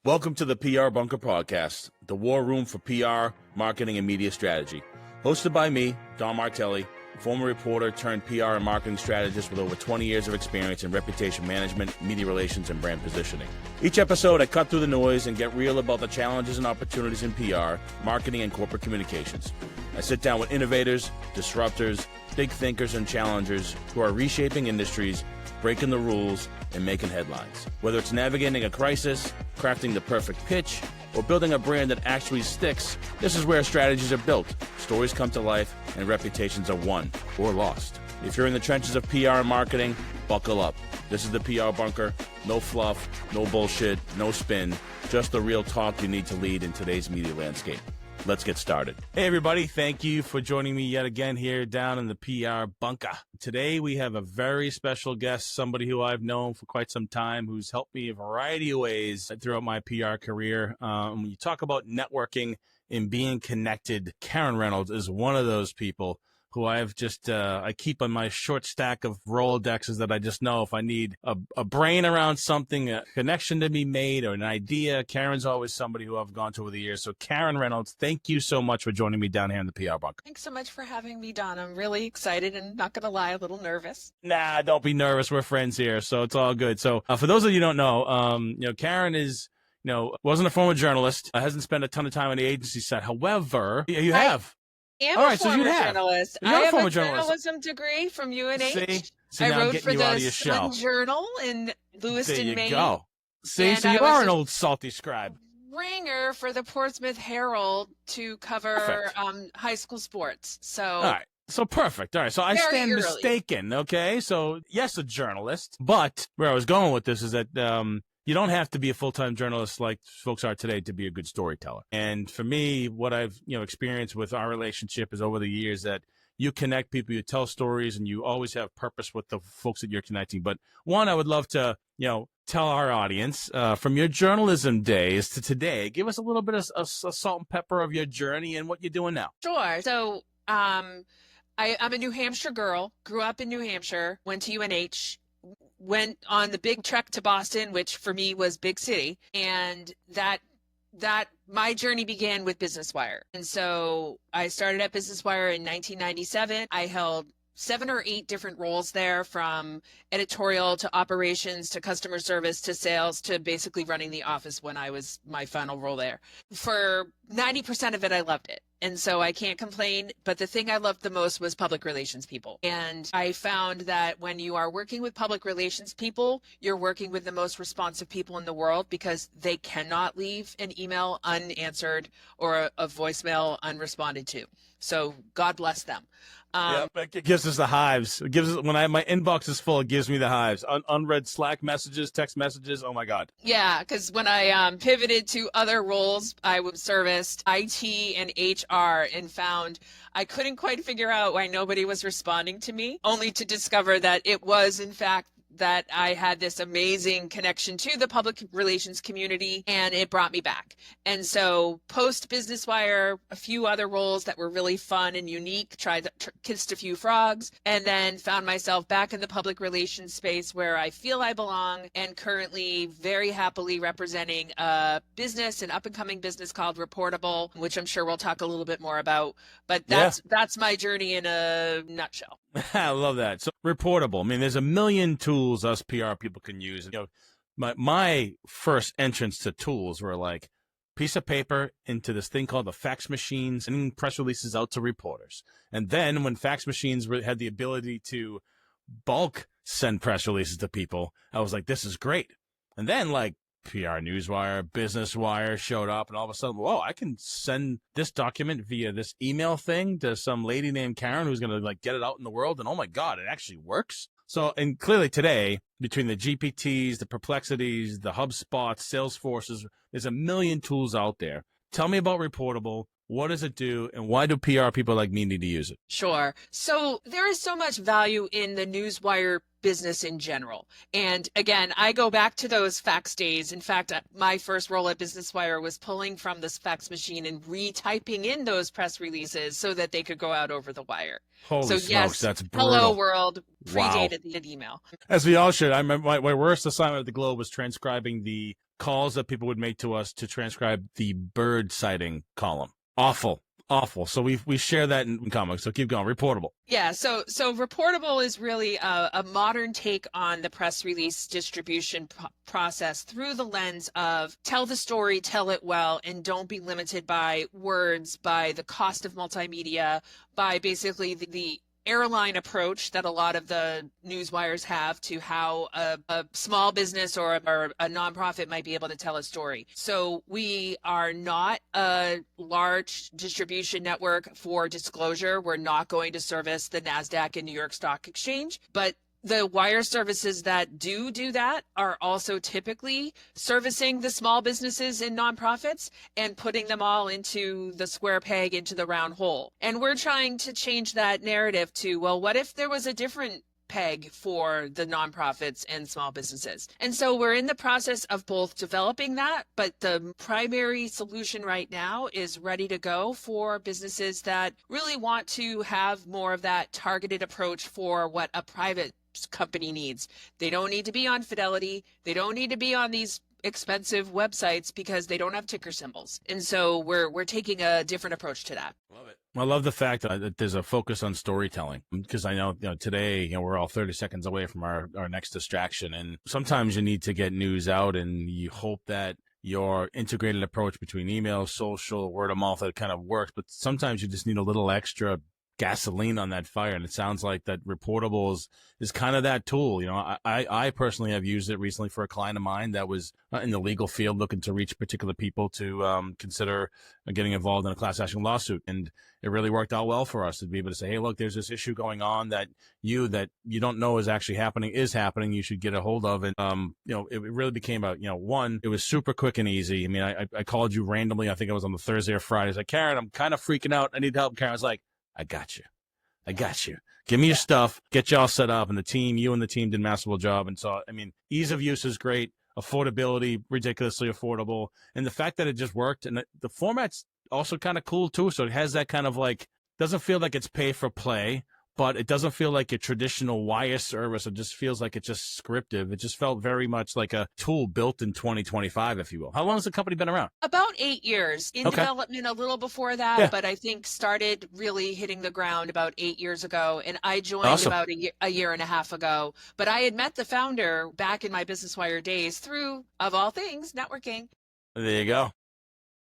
Welcome to the PR Bunker Podcast, the war room for PR, marketing, and media strategy. Hosted by me, Don Martelli, former reporter turned PR and marketing strategist with over 20 years of experience in reputation management, media relations, and brand positioning. Each episode, I cut through the noise and get real about the challenges and opportunities in PR, marketing, and corporate communications. I sit down with innovators, disruptors, big thinkers, and challengers who are reshaping industries, breaking the rules, and making headlines. Whether it's navigating a crisis, crafting the perfect pitch, or building a brand that actually sticks, this is where strategies are built, stories come to life, and reputations are won or lost. If you're in the trenches of PR and marketing, buckle up. This is the PR Bunker. No fluff, no bullshit, no spin, just the real talk you need to lead in today's media landscape. Let's get started. Hey, everybody. Thank you for joining me yet again here down in the PR Bunker. Today, we have a very special guest, somebody who I've known for quite some time, who's helped me a variety of ways throughout my PR career. When you talk about networking and being connected, Karen Reynolds is one of those people who I've just, I keep on my short stack of Rolodexes that I just know if I need a brain around something, a connection to be made or an idea. Karen's always somebody who I've gone to over the years. So Karen Reynolds, thank you so much for joining me down here in the PR Bunker. Thanks so much for having me, Don. I'm really excited and not going to lie, a little nervous. Nah, don't be nervous. We're friends here, so it's all good. So for those of you who don't know, Karen is, wasn't a former journalist, hasn't spent a ton of time on the agency set. However, you have. I'm all a right, so you have. journalist. You're I a have former a journalist. journalism degree from UNH. See, I now I'm wrote getting for you out of the your shell. Sun Journal in Lewiston, There Maine. you go. See, And so I you was are a an old salty scribe. ringer for the Portsmouth Herald to cover high school sports. So All right. So perfect. All right. So I Very stand early. mistaken. Okay. So yes, a journalist, but where I was going with this is that you don't have to be a full-time journalist like folks are today to be a good storyteller. And for me, what I've experienced with our relationship is over the years that you connect people, you tell stories, and you always have purpose with the folks that you're connecting. But one, I would love to tell our audience from your journalism days to today, give us a little bit of salt and pepper of your journey and what you're doing now. Sure. So I'm a New Hampshire girl, grew up in New Hampshire, went to UNH, went on the big trek to Boston, which for me was big city. And that my journey began with Business Wire. And so I started at Business Wire in 1997. I held 7 or 8 different roles there, from editorial to operations to customer service to sales to basically running the office when I was my final role there. For 90% of it, I loved it. And so I can't complain. But the thing I loved the most was public relations people. And I found that when you are working with public relations people, you're working with the most responsive people in the world, because they cannot leave an email unanswered or a voicemail unresponded to. So God bless them. It gives us the hives. It gives us, when my inbox is full, it gives me the hives. Unread Slack messages, text messages. Oh my God. Yeah, because when I pivoted to other roles, I was serviced IT and HR and found I couldn't quite figure out why nobody was responding to me, only to discover that it was, in fact, that I had this amazing connection to the public relations community, and it brought me back. And so post Business Wire, a few other roles that were really fun and unique, kissed a few frogs, and then found myself back in the public relations space where I feel I belong, and currently very happily representing a business, an up and coming business called Reportable, which I'm sure we'll talk a little bit more about. But that's my journey in a nutshell. I love that. So Reportable. I mean, there's a million tools us PR people can use. My first entrance to tools were like piece of paper into this thing called the fax machines, and press releases out to reporters. And then when fax machines had the ability to bulk send press releases to people, I was like, this is great. And then like PR Newswire, Business Wire showed up, and all of a sudden, whoa, I can send this document via this email thing to some lady named Karen who's going to get it out in the world. And oh my God, it actually works. So, and clearly today, between the GPTs, the Perplexities, the HubSpots, Salesforces, there's a million tools out there. Tell me about Reportable. What does it do, and why do PR people like me need to use it? Sure. So there is so much value in the Newswire business in general. And again, I go back to those fax days. In fact, my first role at Business Wire was pulling from this fax machine and retyping in those press releases so that they could go out over the wire. Holy so smokes, yes, that's brutal. hello world, Wow. predated the email. As we all should. I remember my worst assignment at the Globe was transcribing the calls that people would make to us to transcribe the bird sighting column. Awful. So we share that in comics. So keep going. Reportable. Yeah, so Reportable is really a modern take on the press release distribution process through the lens of tell the story, tell it well, and don't be limited by words, by the cost of multimedia, by basically the airline approach that a lot of the news wires have to how a small business or a nonprofit might be able to tell a story. So we are not a large distribution network for disclosure. We're not going to service the NASDAQ and New York Stock Exchange, but the wire services that do that are also typically servicing the small businesses and nonprofits and putting them all into the square peg into the round hole. And we're trying to change that narrative to, well, what if there was a different peg for the nonprofits and small businesses? And so we're in the process of both developing that, but the primary solution right now is ready to go for businesses that really want to have more of that targeted approach for what a private company needs. They don't need to be on Fidelity. They don't need to be on these expensive websites because they don't have ticker symbols. And so we're taking a different approach to that. Love it. I love the fact that there's a focus on storytelling, because I know, today, we're all 30 seconds away from our next distraction. And sometimes you need to get news out, and you hope that your integrated approach between email, social, word of mouth, that kind of works. But sometimes you just need a little extra gasoline on that fire. And it sounds like that Reportable is kind of that tool. I personally have used it recently for a client of mine that was in the legal field looking to reach particular people to consider getting involved in a class action lawsuit. And it really worked out well for us to be able to say, hey, look, there's this issue going on that you don't know is actually happening. You should get a hold of. And, it really became one, it was super quick and easy. I mean, I called you randomly. I think it was on the Thursday or Friday. I was like, Karen, I'm kind of freaking out. I need help. Karen was like, I got you. Give me your stuff, get you all set up. And you and the team did a masterful job. And so, I mean, ease of use is great. Affordability, ridiculously affordable. And the fact that it just worked, and the format's also kind of cool too. So it has that kind of doesn't feel like it's pay for play, but it doesn't feel like a traditional wire service. It just feels like it's just scriptive. It just felt very much like a tool built in 2025, if you will. How long has the company been around? About 8 years. In development a little before that, but I think started really hitting the ground about 8 years ago. And I joined about a year and a half ago. But I had met the founder back in my Business Wire days through, of all things, networking. There you go.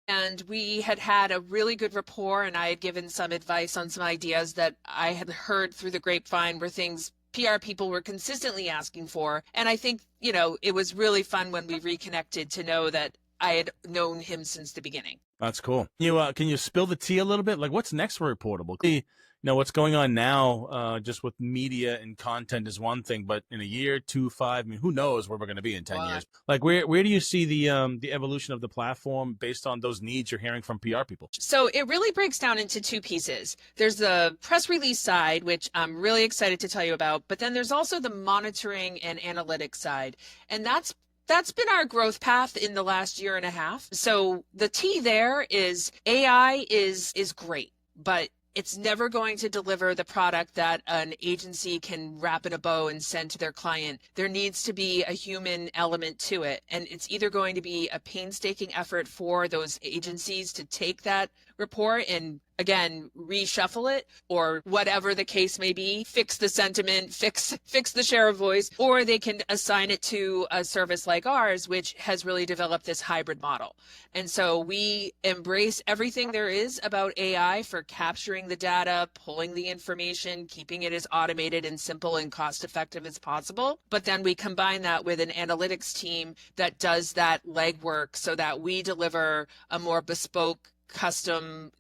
And we had a really good rapport, and I had given some advice on some ideas that I had heard through the grapevine were things PR people were consistently asking for. And I think, it was really fun when we reconnected to know that I had known him since the beginning. That's cool. Can you spill the tea a little bit? Like, what's next for Reportable? What's going on now, just with media and content is one thing, but in a year, 2, 5, I mean, who knows where we're going to be in 10 years? Like, where do you see the evolution of the platform based on those needs you're hearing from PR people? So it really breaks down into two pieces. There's the press release side, which I'm really excited to tell you about, but then there's also the monitoring and analytics side. And that's been our growth path in the last year and a half. So the T there is AI is great, but it's never going to deliver the product that an agency can wrap in a bow and send to their client. There needs to be a human element to it. And it's either going to be a painstaking effort for those agencies to take that report and, again, reshuffle it, or whatever the case may be, fix the sentiment, fix the share of voice, or they can assign it to a service like ours, which has really developed this hybrid model. And so we embrace everything there is about AI for capturing the data, pulling the information, keeping it as automated and simple and cost effective as possible. But then we combine that with an analytics team that does that legwork so that we deliver a more bespoke, custom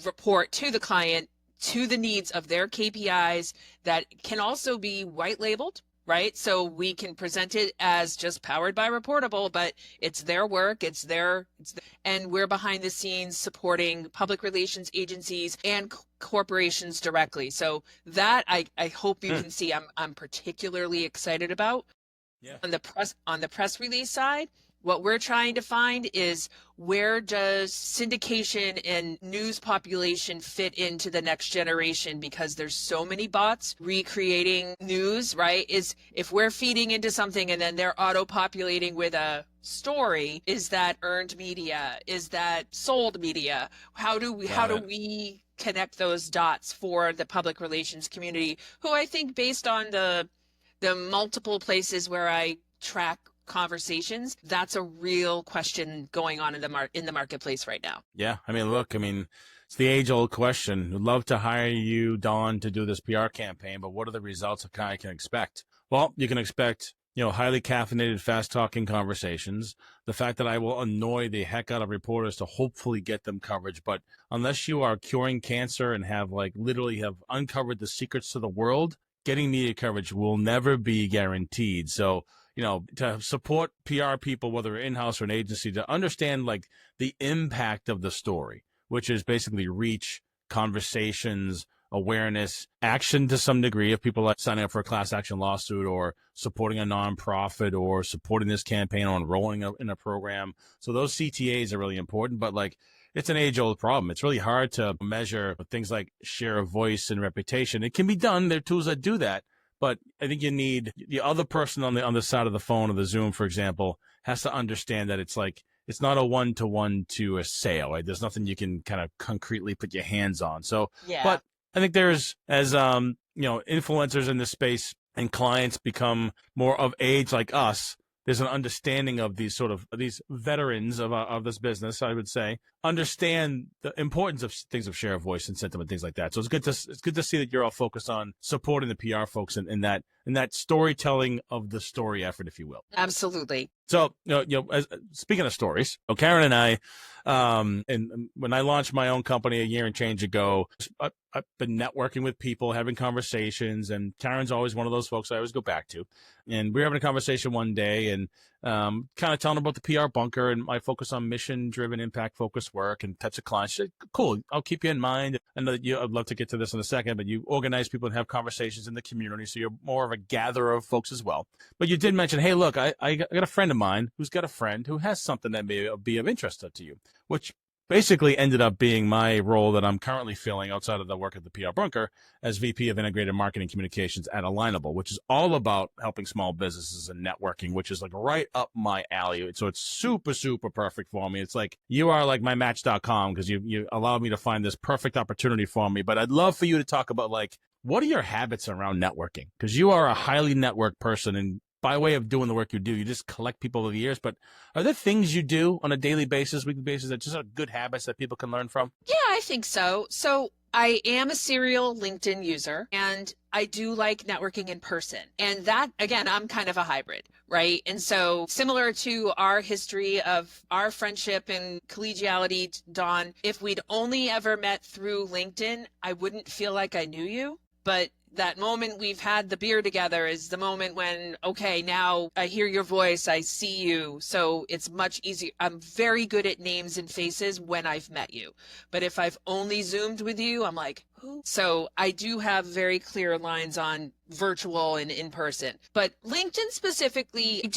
report to the client, to the needs of their KPIs, that can also be white labeled, right? So we can present it as just powered by Reportable, but it's their work, and we're behind the scenes supporting public relations agencies and corporations directly. So that I hope you can see I'm particularly excited about. Yeah. On the press release side, What we're trying to find is, where does syndication and news population fit into the next generation? Because there's so many bots recreating news, right? Is if we're feeding into something and then they're auto-populating with a story, is that earned media? Is that sold media? How do we connect those dots for the public relations community, who I think, based on the multiple places where I track conversations, that's a real question going on in the marketplace right now. Yeah, I mean, look, it's the age-old question. We'd love to hire you, Dawn, to do this PR campaign, but what are the results I can expect? Well, you can expect, highly caffeinated, fast-talking conversations. The fact that I will annoy the heck out of reporters to hopefully get them coverage, but unless you are curing cancer and have literally have uncovered the secrets to the world, getting media coverage will never be guaranteed. So, to support PR people, whether in-house or an agency, to understand the impact of the story, which is basically reach, conversations, awareness, action to some degree, if people like signing up for a class action lawsuit or supporting a nonprofit or supporting this campaign or enrolling in a program. So those CTAs are really important, but it's an age-old problem. It's really hard to measure things like share of voice and reputation. It can be done. There are tools that do that. But I think you need the other person on the side of the phone or the Zoom, for example, has to understand that it's not a one-to-one to a sale. Right? There's nothing you can kind of concretely put your hands on. So, yeah. But I think there's, as influencers in this space and clients become more of age like us, there's an understanding of these veterans of this business, I would say, understand the importance of things of share of voice and sentiment, things like that. So it's good to see that you're all focused on supporting the PR folks in that storytelling of the story effort, if you will. Absolutely. So, speaking of stories, Karen and I, and when I launched my own company a year and change ago, I've been networking with people, having conversations, and Karen's always one of those folks I always go back to. And we were having a conversation one day and kind of telling about the PR bunker and my focus on mission-driven, impact-focused work and types of clients. She said, cool, I'll keep you in mind. I know that I'd love to get to this in a second, but you organize people and have conversations in the community, so you're more of a gatherer of folks as well. But you did mention, hey, look, I got a friend of mine who's got a friend who has something that may be of interest to you, which basically ended up being my role that I'm currently filling outside of the work at the PR Bunker as VP of Integrated Marketing Communications at Alignable, which is all about helping small businesses and networking, which is right up my alley. So it's super, super perfect for me. It's you are my Match.com because you allowed me to find this perfect opportunity for me. But I'd love for you to talk about what are your habits around networking? Because you are a highly networked person, and by way of doing the work you do, you just collect people over the years. But are there things you do on a daily basis, weekly basis, that just are good habits that people can learn from? Yeah, I think so. So I am a serial LinkedIn user, and I do like networking in person. And that, again, I'm kind of a hybrid, right? And so similar to our history of our friendship and collegiality, Don, if we'd only ever met through LinkedIn, I wouldn't feel like I knew you. But that moment we've had the beer together is the moment when, okay, now I hear your voice, I see you. So it's much easier. I'm very good at names and faces when I've met you. But if I've only Zoomed with you, I'm like, who? So I do have very clear lines on virtual and in person. But LinkedIn specifically,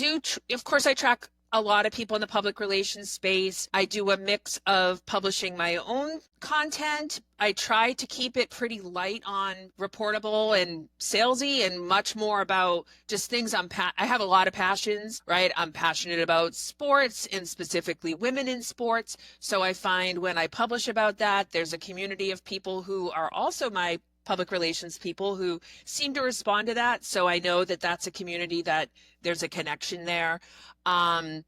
of course, I track a lot of people in the public relations space. I do a mix of publishing my own content. I try to keep it pretty light on reportable and salesy, and much more about just things I have a lot of passions, right? I'm passionate about sports, and specifically women in sports. So I find when I publish about that, there's a community of people who are also my public relations people who seem to respond to that. So I know that that's a community that there's a connection there. I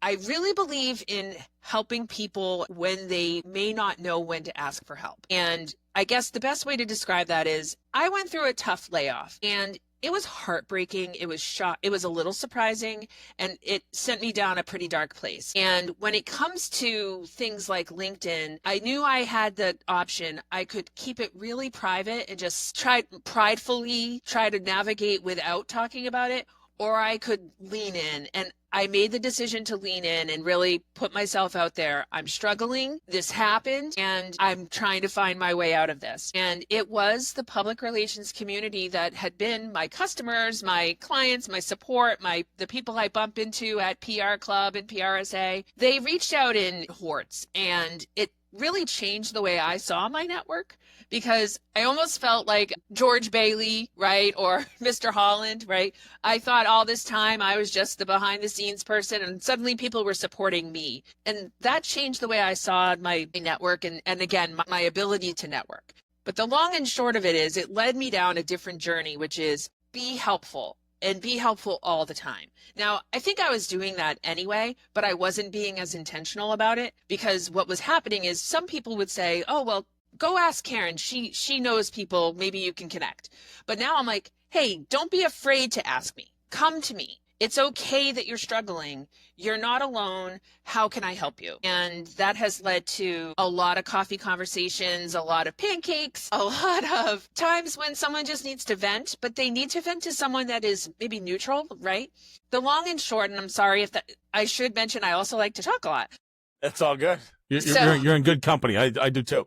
really believe in helping people when they may not know when to ask for help. And I guess the best way to describe that is I went through a tough layoff, and it was heartbreaking. It was it was a little surprising, and it sent me down a pretty dark place. And when it comes to things like LinkedIn, I knew I had the option. I could keep it really private and just pridefully try to navigate without talking about it. or I could lean in. And I made the decision to lean in and really put myself out there. I'm struggling. This happened and I'm trying to find my way out of this. And it was the public relations community that had been my customers, my clients, my support, the people I bump into at PR Club and PRSA. They reached out in hordes, and it really changed the way I saw my network, because I almost felt like George Bailey, right? Or Mr. Holland, right? I thought all this time I was just the behind the scenes person, and suddenly people were supporting me. And that changed the way I saw my network and again, my ability to network. But the long and short of it is, it led me down a different journey, which is be helpful. And be helpful all the time. Now, I think I was doing that anyway, but I wasn't being as intentional about it, because what was happening is some people would say, oh, well, go ask Karen. She knows people. Maybe you can connect. But now I'm like, hey, don't be afraid to ask me. Come to me. It's okay that you're struggling. You're not alone. How can I help you? And that has led to a lot of coffee conversations, a lot of pancakes, a lot of times when someone just needs to vent, but they need to vent to someone that is maybe neutral, right? The long and short, and I'm sorry if that, I should mention, I also like to talk a lot. That's all good. You're in good company. I do too.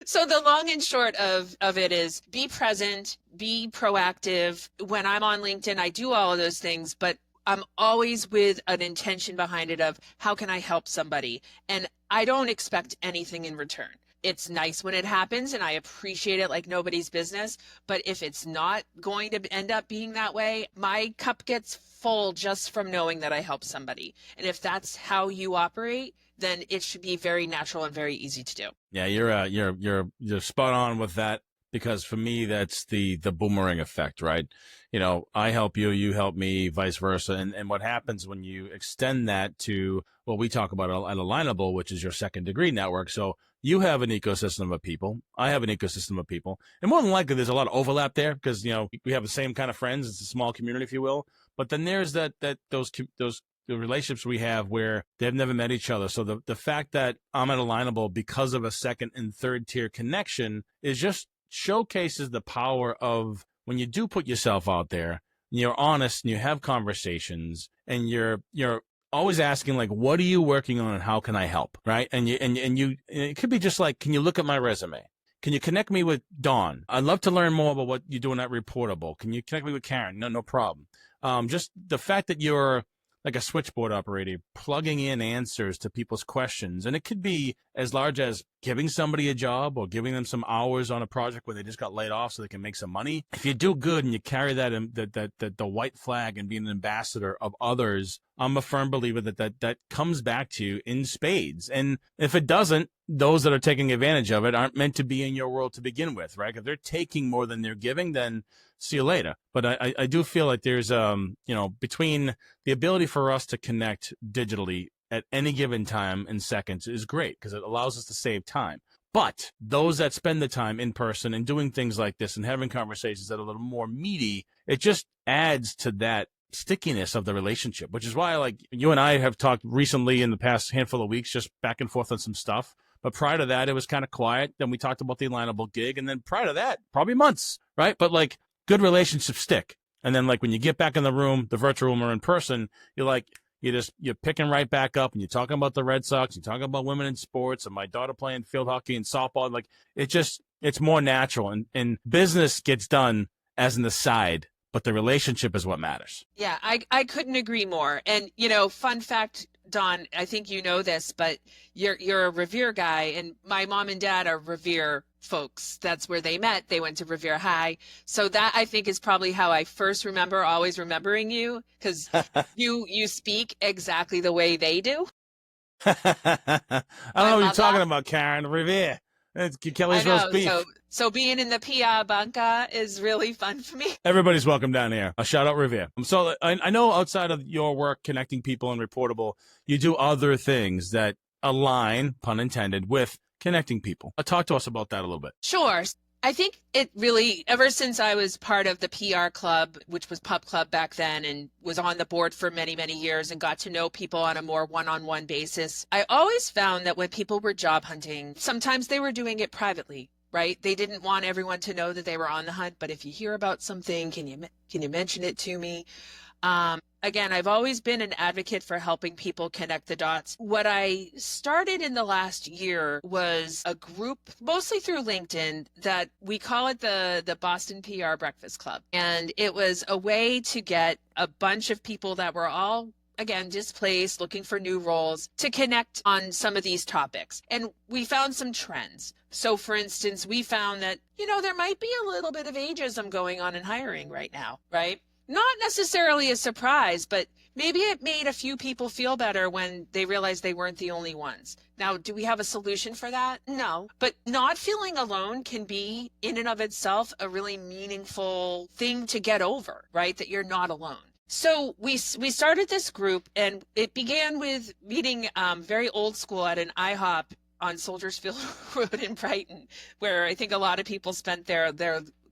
So the long and short of it is be present, be proactive. When I'm on LinkedIn, I do all of those things, but I'm always with an intention behind it of how can I help somebody? And I don't expect anything in return. It's nice when it happens and I appreciate it like nobody's business. But if it's not going to end up being that way, my cup gets full just from knowing that I helped somebody. And if that's how you operate, then it should be very natural and very easy to do. Yeah, you're spot on with that, because for me that's the boomerang effect, right? You know, I help you, you help me, vice versa. And what happens when you extend that to what we talk about at Alignable, which is your second degree network. So you have an ecosystem of people, I have an ecosystem of people, and more than likely there's a lot of overlap there, because you know we have the same kind of friends. It's a small community, if you will. But then there's those the relationships we have where they've never met each other. So the fact that I'm at Alignable because of a second and third tier connection is just showcases the power of when you do put yourself out there, and you're honest and you have conversations, and you're always asking, like, what are you working on and how can I help? Right. And it could be just like, can you look at my resume? Can you connect me with Don? I'd love to learn more about what you're doing at Reportable. Can you connect me with Karen? No problem. Just the fact that you're like a switchboard operator, plugging in answers to people's questions. And it could be as large as giving somebody a job or giving them some hours on a project where they just got laid off so they can make some money. If you do good and you carry the white flag and be an ambassador of others, I'm a firm believer that comes back to you in spades. And if it doesn't, those that are taking advantage of it aren't meant to be in your world to begin with, right? If they're taking more than they're giving, then see you later. But I do feel like there's, between the ability for us to connect digitally at any given time in seconds is great because it allows us to save time. But those that spend the time in person and doing things like this and having conversations that are a little more meaty, it just adds to that stickiness of the relationship, which is why, like, you and I have talked recently in the past handful of weeks, just back and forth on some stuff. But prior to that, it was kind of quiet. Then we talked about the Alignable gig. And then prior to that, probably months, right? But like, good relationships stick. And then like when you get back in the room, the virtual room or in person, you're picking right back up and you're talking about the Red Sox, you're talking about women in sports and my daughter playing field hockey and softball. Like it's more natural, and business gets done as an aside, but the relationship is what matters. Yeah, I couldn't agree more. And, fun fact, Don, I think you know this, but you're a Revere guy, and my mom and dad are Revere folks. That's where they met. They went to Revere High. So that, I think, is probably how I first remember always remembering you, because you speak exactly the way they do. I don't know what you're talking about, Karen. Revere. It's Kelly's roast beef. So being in the PR bunker is really fun for me. Everybody's welcome down here. A shout out Revere. So I know outside of your work connecting people and Reportable, you do other things that align, pun intended, with connecting people. Talk to us about that a little bit. Sure. I think it really, ever since I was part of the PR Club, which was Pub Club back then, and was on the board for many, many years and got to know people on a more one-on-one basis, I always found that when people were job hunting, sometimes they were doing it privately, right? They didn't want everyone to know that they were on the hunt, but if you hear about something, can you mention it to me? Again, I've always been an advocate for helping people connect the dots. What I started in the last year was a group, mostly through LinkedIn, that we call it the Boston PR Breakfast Club. And it was a way to get a bunch of people that were all, again, displaced, looking for new roles, to connect on some of these topics. And we found some trends. So for instance, we found that, there might be a little bit of ageism going on in hiring right now, right? Not necessarily a surprise, but maybe it made a few people feel better when they realized they weren't the only ones. Now, do we have a solution for that? No. But not feeling alone can be, in and of itself, a really meaningful thing to get over, right? That you're not alone. So we started this group, and it began with meeting very old school at an IHOP on Soldiers Field Road in Brighton, where I think a lot of people spent their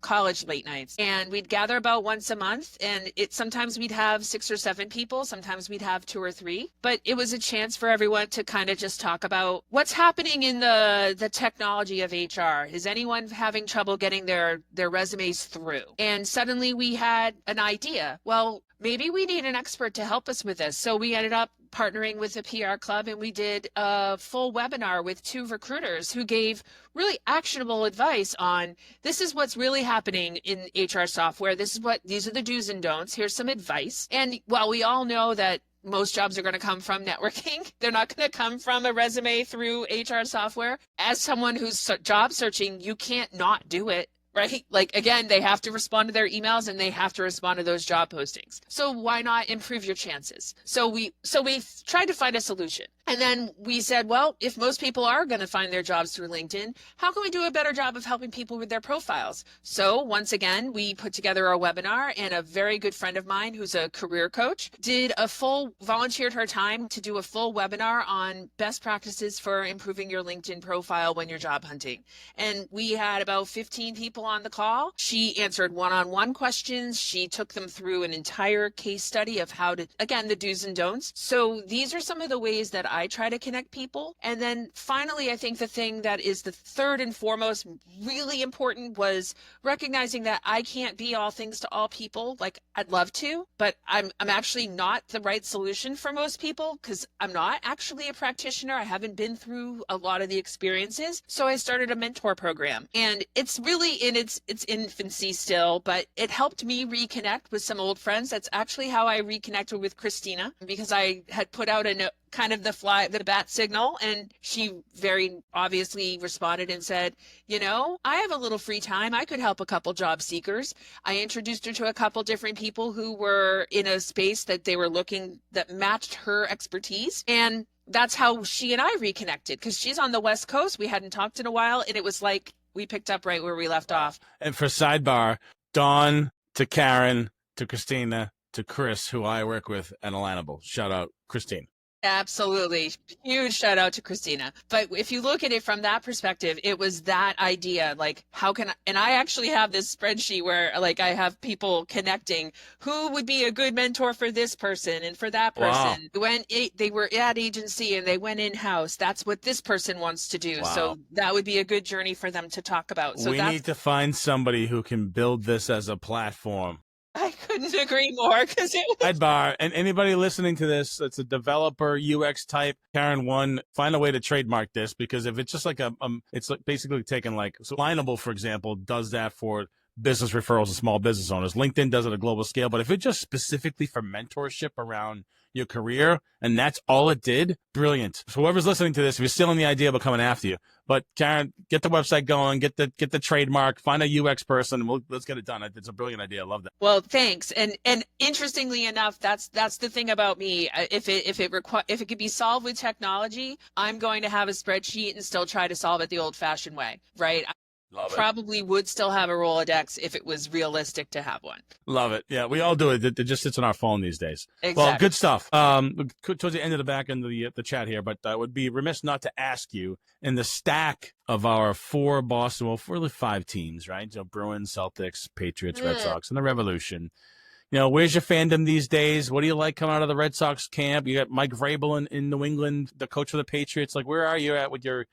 college late nights. And we'd gather about once a month, and sometimes we'd have 6 or 7 people, sometimes we'd have 2 or 3, but it was a chance for everyone to kind of just talk about what's happening in the technology of HR. Is anyone having trouble getting their resumes through? And suddenly we had an idea. Well, maybe we need an expert to help us with this. So we ended up partnering with the PR club, and we did a full webinar with 2 recruiters who gave really actionable advice on, this is what's really happening in HR software. These are the do's and don'ts. Here's some advice. And while we all know that most jobs are going to come from networking, they're not going to come from a resume through HR software. As someone who's job searching, you can't not do it. Right? Like, again, they have to respond to their emails, and they have to respond to those job postings. So why not improve your chances? So we tried to find a solution. And then we said, well, if most people are going to find their jobs through LinkedIn, how can we do a better job of helping people with their profiles? So once again, we put together a webinar, and a very good friend of mine who's a career coach volunteered her time to do a full webinar on best practices for improving your LinkedIn profile when you're job hunting. And we had about 15 people on the call. She answered one-on-one questions. She took them through an entire case study of how to, again, the do's and don'ts. So these are some of the ways that I try to connect people. And then finally, I think the thing that is the third and foremost really important was recognizing that I can't be all things to all people. Like, I'd love to, but I'm actually not the right solution for most people, because I'm not actually a practitioner. I haven't been through a lot of the experiences. So I started a mentor program, and it's really in its infancy still, but it helped me reconnect with some old friends. That's actually how I reconnected with Christina, because I had put out a kind of the bat signal, and she very obviously responded and said, I have a little free time. I could help a couple job seekers. I introduced her to a couple different people who were in a space that they were looking that matched her expertise. And that's how she and I reconnected, because she's on the West Coast. We hadn't talked in a while, and it was like we picked up right where we left off. And for sidebar, Dawn to Karen to Christina to Chris, who I work with at Alanable. Shout out, Christine. Absolutely. Huge shout out to Christina. But if you look at it from that perspective, it was that idea, like, and I actually have this spreadsheet where, like, I have people connecting who would be a good mentor for this person and for that person. Wow. When they were at agency and they went in-house, that's what this person wants to do. Wow. So that would be a good journey for them to talk about. So we need to find somebody who can build this as a platform. I couldn't agree more, because it was... Sidebar, and anybody listening to this that's a developer, UX type, Karen, find a way to trademark this, because if it's just like it's like basically taking, like, so Lineable, for example, does that for business referrals to small business owners. LinkedIn does it at a global scale, but if it's just specifically for mentorship around your career, and that's all it did, brilliant. So whoever's listening to this, if you're still in the idea about coming after you, but Karen, get the website going, get the trademark, find a UX person, and let's get it done. It's a brilliant idea. I love that. Well, thanks. And interestingly enough, that's the thing about me. If it could be solved with technology, I'm going to have a spreadsheet and still try to solve it the old-fashioned way, right? Love it. Probably would still have a Rolodex if it was realistic to have one. Love it. Yeah, we all do it. It just sits on our phone these days. Exactly. Well, good stuff. Towards the end of the back end of the chat here, but I would be remiss not to ask you, in the stack of our 4 Boston, well, 5 teams, right? So Bruins, Celtics, Patriots, Red Sox, and the Revolution. Where's your fandom these days? What do you like coming out of the Red Sox camp? You got Mike Vrabel in New England, the coach of the Patriots. Like, where are you at with your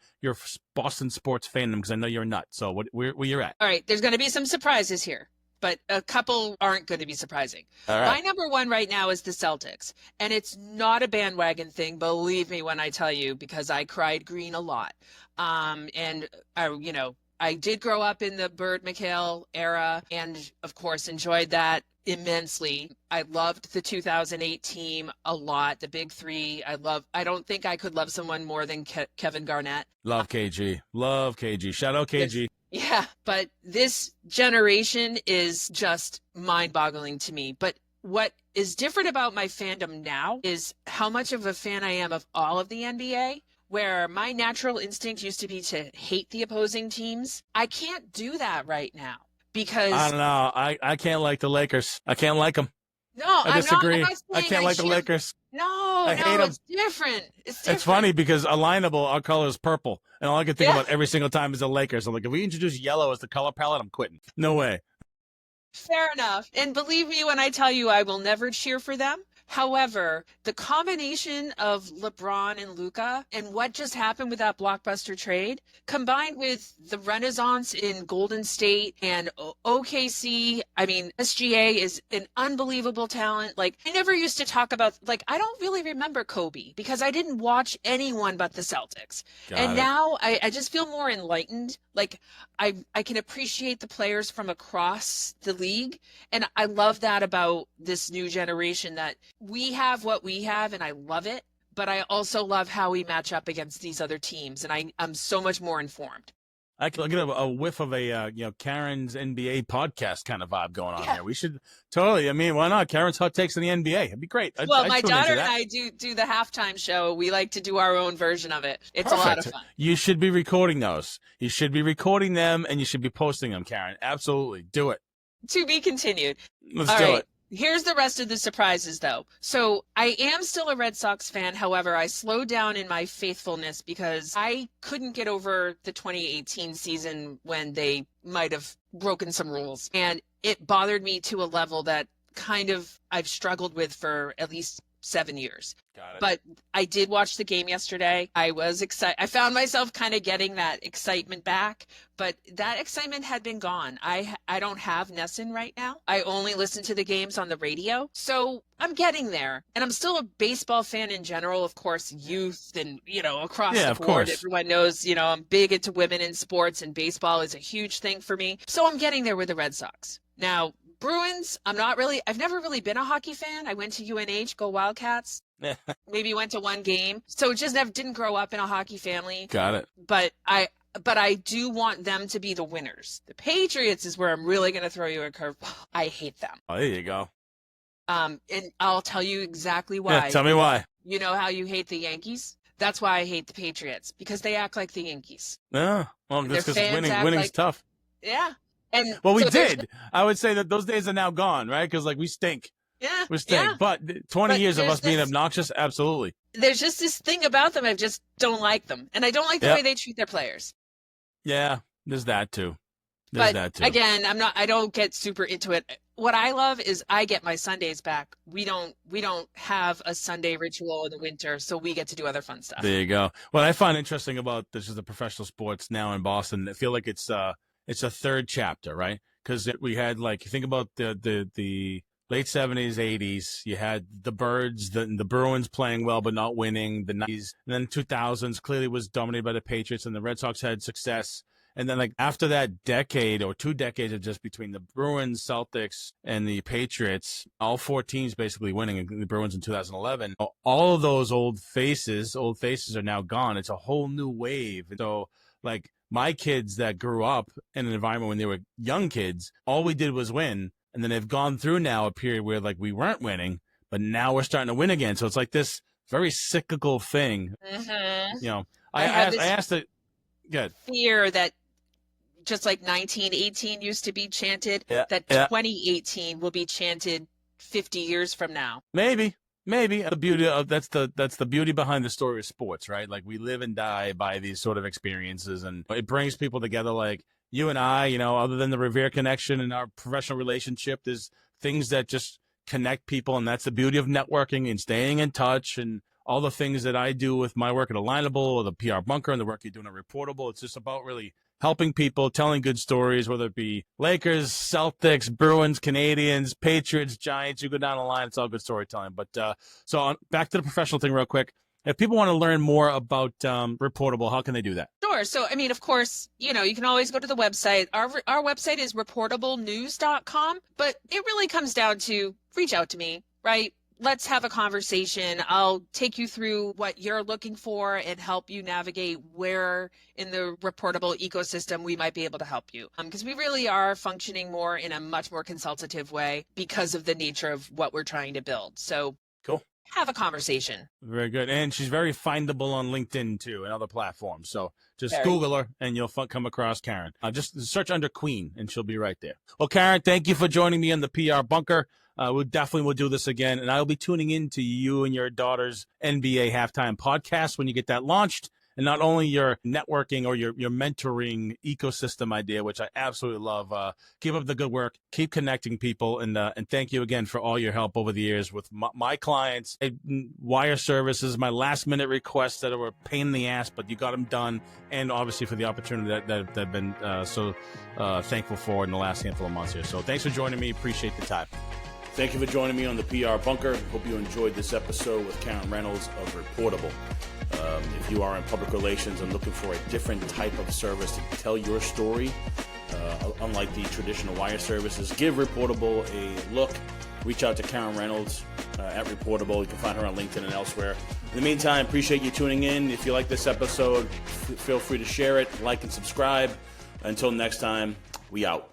Boston sports fandom? Because I know you're a nut. So where you're at? All right, there's going to be some surprises here. but a couple aren't going to be surprising. All right. My number one right now is the Celtics, and it's not a bandwagon thing, believe me when I tell you, because I cried green a lot. And I did grow up in the Bird McHale era, and of course enjoyed that immensely. I loved the 2008 team a lot, the big three. I don't think I could love someone more than Kevin Garnett. Love KG. Love KG. Shout out KG. Yeah, but this generation is just mind-boggling to me. But what is different about my fandom now is how much of a fan I am of all of the NBA, where my natural instinct used to be to hate the opposing teams. I can't do that right now because I don't know. I can't like the Lakers. I can't like them. No, I disagree. I'm not I can't like the Lakers. I hate them. It's different. It's different. It's funny because Alignable, our color is purple. And all I can think about every single time is the Lakers. I'm like, if we introduce yellow as the color palette, I'm quitting. No way. Fair enough. And believe me when I tell you, I will never cheer for them. However, the combination of LeBron and Luka and what just happened with that blockbuster trade, combined with the renaissance in Golden State and OKC, I mean, SGA is an unbelievable talent. Like, I never used to talk about, like, I don't really remember Kobe because I didn't watch anyone but the Celtics. Now I just feel more enlightened. Like, I can appreciate the players from across the league. And I love that about this new generation, that we have what we have, and I love it. But I also love how we match up against these other teams, and I'm so much more informed. I can get a whiff of a Karen's NBA podcast kind of vibe going on here. We should totally. I mean, why not? Karen's hot takes in the NBA. It'd be great. Well, my daughter and I do the halftime show. We like to do our own version of it. It's a lot of fun. You should be recording those. You should be recording them, and you should be posting them, Karen. Absolutely, do it. To be continued. Let's do it. Here's the rest of the surprises, though. So I am still a Red Sox fan. However, I slowed down in my faithfulness because I couldn't get over the 2018 season when they might have broken some rules. And it bothered me to a level that kind of I've struggled with for at least 7 years. Got it. But I did watch the game yesterday. I was excited. I found myself kind of getting that excitement back, but that excitement had been gone. I don't have Nesson right now. I only listen to the games on the radio. So I'm getting there. And I'm still a baseball fan in general, of course, youth and, across the board. Course. Everyone knows, I'm big into women in sports, and baseball is a huge thing for me. So I'm getting there with the Red Sox. Now, Bruins, I've never really been a hockey fan. I went to UNH, go Wildcats. Maybe went to one game. So just didn't grow up in a hockey family. Got it. But I do want them to be the winners. The Patriots is where I'm really going to throw you a curveball. I hate them. Oh, there you go. And I'll tell you exactly why. Yeah, tell me why. You know how you hate the Yankees? That's why I hate the Patriots, because they act like the Yankees. Yeah, well, just because winning's tough. Yeah. Well, we did. I would say that those days are now gone, right? Because we stink. Yeah. We stink. Yeah. But 20 years of us being obnoxious, absolutely. There's just this thing about them. I just don't like them. And I don't like the way they treat their players. Yeah, there's that too. Again, I don't get super into it. What I love is I get my Sundays back. We don't have a Sunday ritual in the winter, so we get to do other fun stuff. There you go. What I find interesting about this is the professional sports now in Boston. I feel like it's a third chapter, right? Because we had, like, you think about the late 70s, 80s, you had the Birds, the Bruins playing well but not winning, the 90s, and then 2000s clearly was dominated by the Patriots, and the Red Sox had success. And then, like, after that decade or 2 decades of just between the Bruins, Celtics, and the Patriots, all 4 teams basically winning, the Bruins in 2011, all of those old faces are now gone. It's a whole new wave. So, like, my kids that grew up in an environment when they were young kids, all we did was win. And then they've gone through now a period where, like, we weren't winning, but now we're starting to win again. So it's like this very cyclical thing. Mm-hmm. I asked it. Good. Fear that just like 1918 used to be chanted, that 2018 will be chanted 50 years from now. Maybe. The beauty of that's the beauty behind the story of sports, right? Like, we live and die by these sort of experiences, and it brings people together. Like you and I, other than the Revere connection and our professional relationship, there's things that just connect people, and that's the beauty of networking and staying in touch, and all the things that I do with my work at Alignable or the PR Bunker and the work you're doing at Reportable. It's just about really helping people, telling good stories, whether it be Lakers, Celtics, Bruins, Canadians, Patriots, Giants. You go down the line, it's all good storytelling. But back to the professional thing real quick. If people want to learn more about Reportable, how can they do that? Sure. So, I mean, of course, you can always go to the website. Our website is reportablenews.com, but it really comes down to reach out to me, right? Let's have a conversation. I'll take you through what you're looking for and help you navigate where in the Reportable ecosystem we might be able to help you. Because we really are functioning more in a much more consultative way because of the nature of what we're trying to build. So cool. Have a conversation. Very good. And she's very findable on LinkedIn too and other platforms. So just Google her and you'll come across Karen. Just search under Queen and she'll be right there. Well, Karen, thank you for joining me in the PR Bunker. We definitely will do this again. And I'll be tuning in to you and your daughter's NBA halftime podcast when you get that launched. And not only your networking or your mentoring ecosystem idea, which I absolutely love. Keep up the good work. Keep connecting people. And thank you again for all your help over the years with my clients. Wire services, my last minute requests that were a pain in the ass, but you got them done. And obviously for the opportunity that I've been so thankful for in the last handful of months here. So thanks for joining me. Appreciate the time. Thank you for joining me on the PR Bunker. Hope you enjoyed this episode with Karen Reynolds of Reportable. If you are in public relations and looking for a different type of service to tell your story, unlike the traditional wire services, give Reportable a look. Reach out to Karen Reynolds at Reportable. You can find her on LinkedIn and elsewhere. In the meantime, appreciate you tuning in. If you like this episode, feel free to share it, like and subscribe. Until next time, we out.